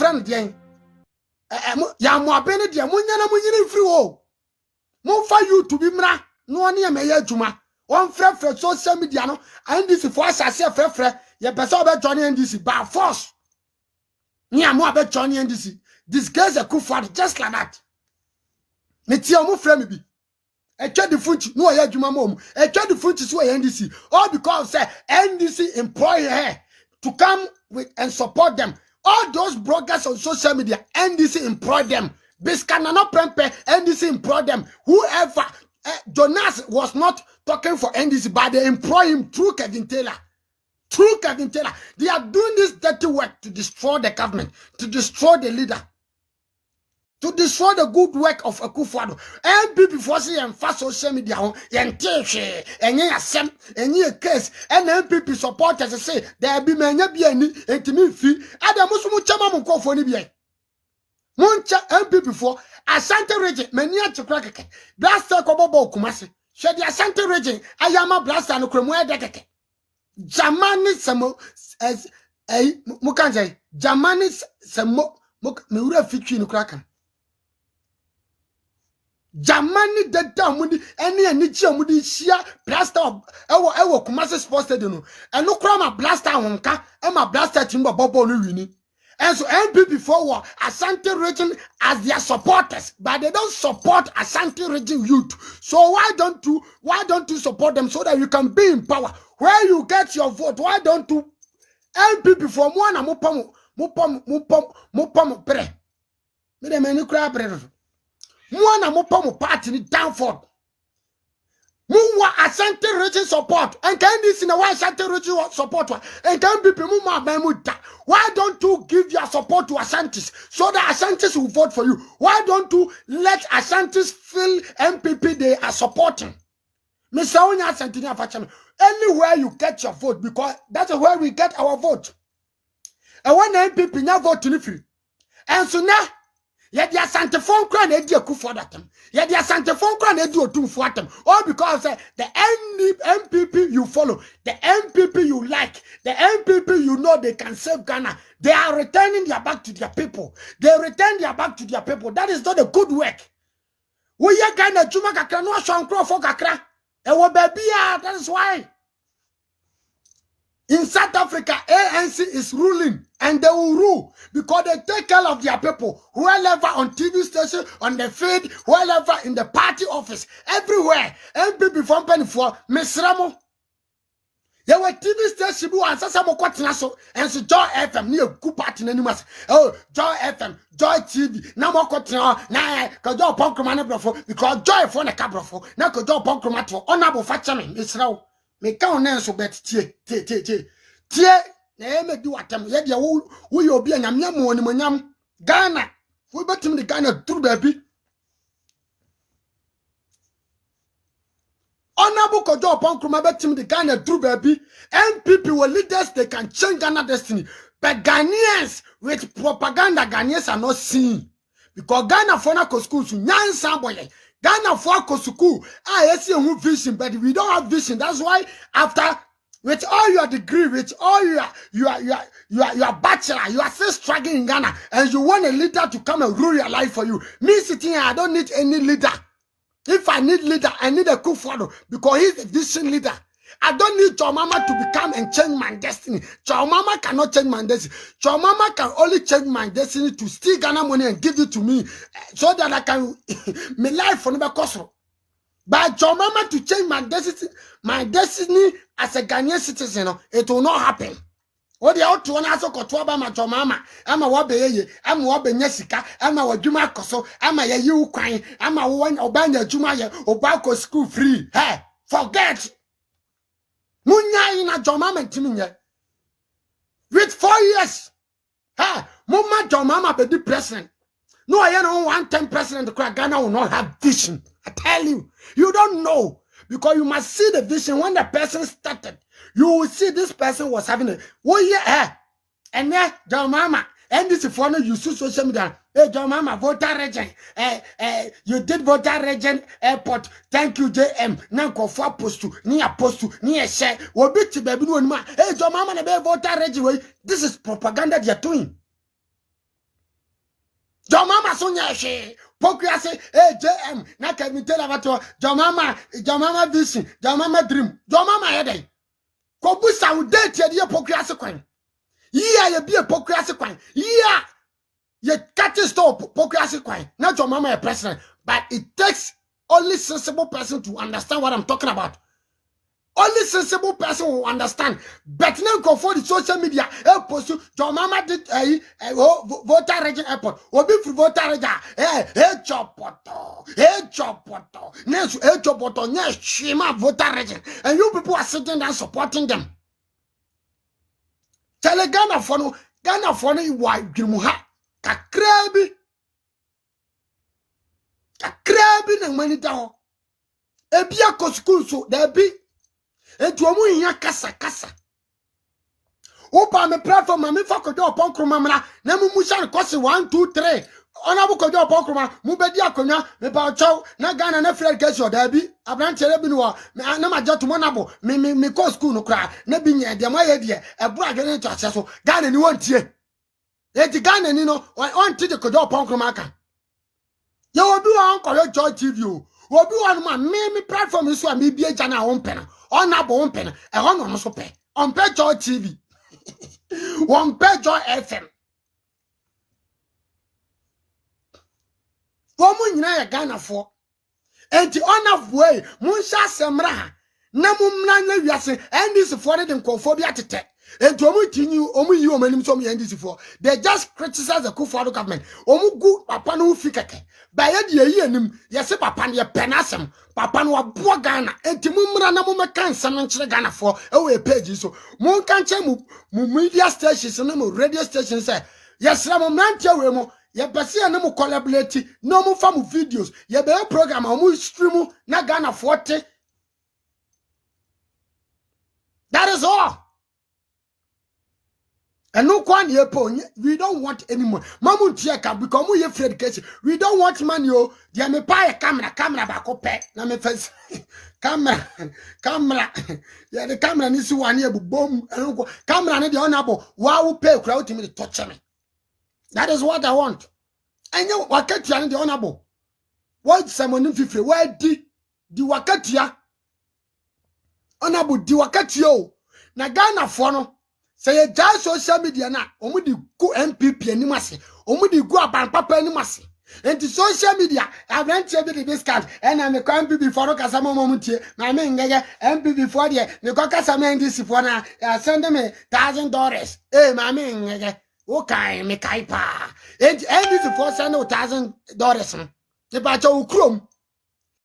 friend dia ya mo abene dia munya na munyini free wo mo fa you to be mra no ne me ya adwuma on frefre social media no NDC for asase frefre ye pese obe join NDC by force ni amo obe join NDC Disgrace Akufo just like that me tie omo frɛ me bi etwa the funchi no ya adwuma mom etwa the funchi so NDC all because say NDC employ her to come with and support them. All those bloggers on social media, NDC employ them. Biskana no prempe, NDC employ them. Whoever, Jonas was not talking for NDC, but they employ him through Kevin Taylor. Through Kevin Taylor. They are doing this dirty work to destroy the government, to destroy the leader, to destroy the good work of Akufo. And people forcing and fast social media and teach and a case and MPP supporters say there be many intimate fee. Ada musumu chama munko for nibia. Muncha MPP for Asante region many Ay3ka blaster kobobo kumasi. Shedi Asante region ayama blaster no kremwe dekeke. Jamani samo as a mukanjay Jamani samo me ura fitwi no krakan. Jamani dada mudi any chi amudi shia blaster ewo Kumasi Sports Stadium no eno kra ma blaster honka e ma blaster team bobo no wini and so MPP forward Asante region as their supporters but they don't support Asante region youth. So why don't you support them so that you can be in power where you get your vote? Why don't you MPP for one mupom pre me de many kra pre Mwana mopomo party ni downfall. Muwa Asante region support. And can this in a way Asante region support? And can people muta? Why don't you give your support to Asantes so that Asantes will vote for you? Why don't you let Asantes feel MPP they are supporting? Mr. Onya Asantini Afachami. Anywhere you get your vote, because that's where we get our vote. And when MPP now vote to free. And so now yet the Asante phone cry na di Akufo datem. Yet the Asante phone cry na di Otumfo atem. All because the MPP you follow, the MPP you like, the MPP you know they can save Ghana. They are returning their back to their people. They return their back to their people. That is not a good work. We ya Ghana juma kakra no aswankro for kakra. E wo baby that is why. In South Africa, ANC is ruling and they will rule because they take care of their people. Whoever on TV station, on the feed, whoever in the party office, everywhere. MPP from Penifo, Miss Ramo. There were TV stations who answer some so and so Joy FM near good party animals. Oh, Joy FM, Joy TV, now more cotton, now, because Joy Ponkromano because Joy for the cabrofo, now could Joy Ponkromato, honorable Fatchamin, Miss Row. Me count so bet tie na me do atam ye dia wo ye obi anyam mo ni monyam Ghana we betim the Ghana through baby honorable kojo ponkroma betim the Ghana through baby MPP were leaders they can change Ghana destiny but Ghanaians with propaganda Ghanaians are not seeing because Ghana for na schools nyansa boy Ghana for school, I see a vision, but we don't have vision. That's why after with all your degree, with all your bachelor, you are still struggling in Ghana, and you want a leader to come and rule your life for you. Me sitting here, I don't need any leader. If I need leader, I need a Akufo because he's a vision leader. I don't need your mama to become and change my destiny. Your mama cannot change my destiny. Your mama can only change my destiny to steal Ghana money and give it to me so that I can my life for never cost. But your mama to change my destiny as a Ghanaian citizen, it will not happen. What the out to one aso kotoba ma your mama, ama wabeye, ama wabenye sika, ama wadwuma koso, ama ye yu kwan, ama wan obanya dwuma ye, obako school free. Hey, forget. Munya ina jomama timinye. With 4 years. Ha, mama jomama be the president. No, I know 110 president of Ghana will not have vision. I tell you, you don't know. Because you must see the vision when the person started. You will see this person was having a and then jomama. And this is for you social media. Hey, John Mama, voter region. You did voter region airport. Thank you, JM. Now go for post to near share. Well, bit to baby no man. Hey, John Mama, the voter region. This is propaganda they are doing. Jomama sonya she. Pokuya say, JM, na can tell about Jomama vision, Jomama dream, Jomama headache. Kobusa would date your pokuya sequin. Yeah, you be a pokuya sequin. Yeah, you can't stop pokuya sequin. Not your mama a president, but it takes only sensible person to understand what I'm talking about. Only sensible person will understand. But now go for the social media. Post your mama did voter region airport. Obi for voter region. Chopoto. Next chopoto. Next shima voter region. And you people are sitting there supporting them. Tell Ghana for no why Grimuha. Kakrebi na money down. Ebia ko school so there be. Etu omu iya kasa. Opa me platform ma me fa kodo opon kroma mra na mu musha kosi 1 2 3 ona bu kodo opon kroma mu bedi akonya me ba chow na Ghana na free education da bi abranche bi no na ma jato mo na bo me ko school no kra na bi nya de ma ye de e bu adwene to ase so Ghana ni won tie eti Ghana ni no on tie de kodo opon kroma kan ye obi wa ko yo Joy TV o obi wa no ma me platform so a me bia jana won pena on na bo won pena e ho no so pe on pe Joy TV one pe Joy FM womu nyina ya Ghana fo enti on way mun sha semra ha na mumna na wiase NDC for the nkofo bi atete enti omu tinyu omu yi omanim so mu NDC for they just criticize the Akufo government omu gu papa no fi keke ba ye de yi anim yese papa ne penasem papa no abo Ghana enti mumra na mumeka nsem nkire Ghana for e page so mun kanche mu media stations na mu radio stations say yesra mu mrantia we mu ye pese ya na mu collaborate no mu fa mu videos ye be program mu stream na Ghana 40. That is all. And no one here, we don't want any more. Mamu Tiaka become we free education. We don't want money. Oh, they me buy a camera back up. Na me face camera. Yeah, the camera needs to one year boom. Camera need the honorable. Wow, pay crowd to me to touch me. That is what I want. And you wakatia the honorable. What someone in free? Where the wakatia? Honorable the wakatio. Na Ghana for no. Say ja social media na omu di ku MPP animase omu di gu aban papa animase enti social media abranche bi this card na me kwa MPP for kasa momo tie na me ngege MPP for de me kwa kasa me NDC for na send me $1,000 ma me ngege o kai me kai pa enti NDC for send $1,000 no e ba cha ukrom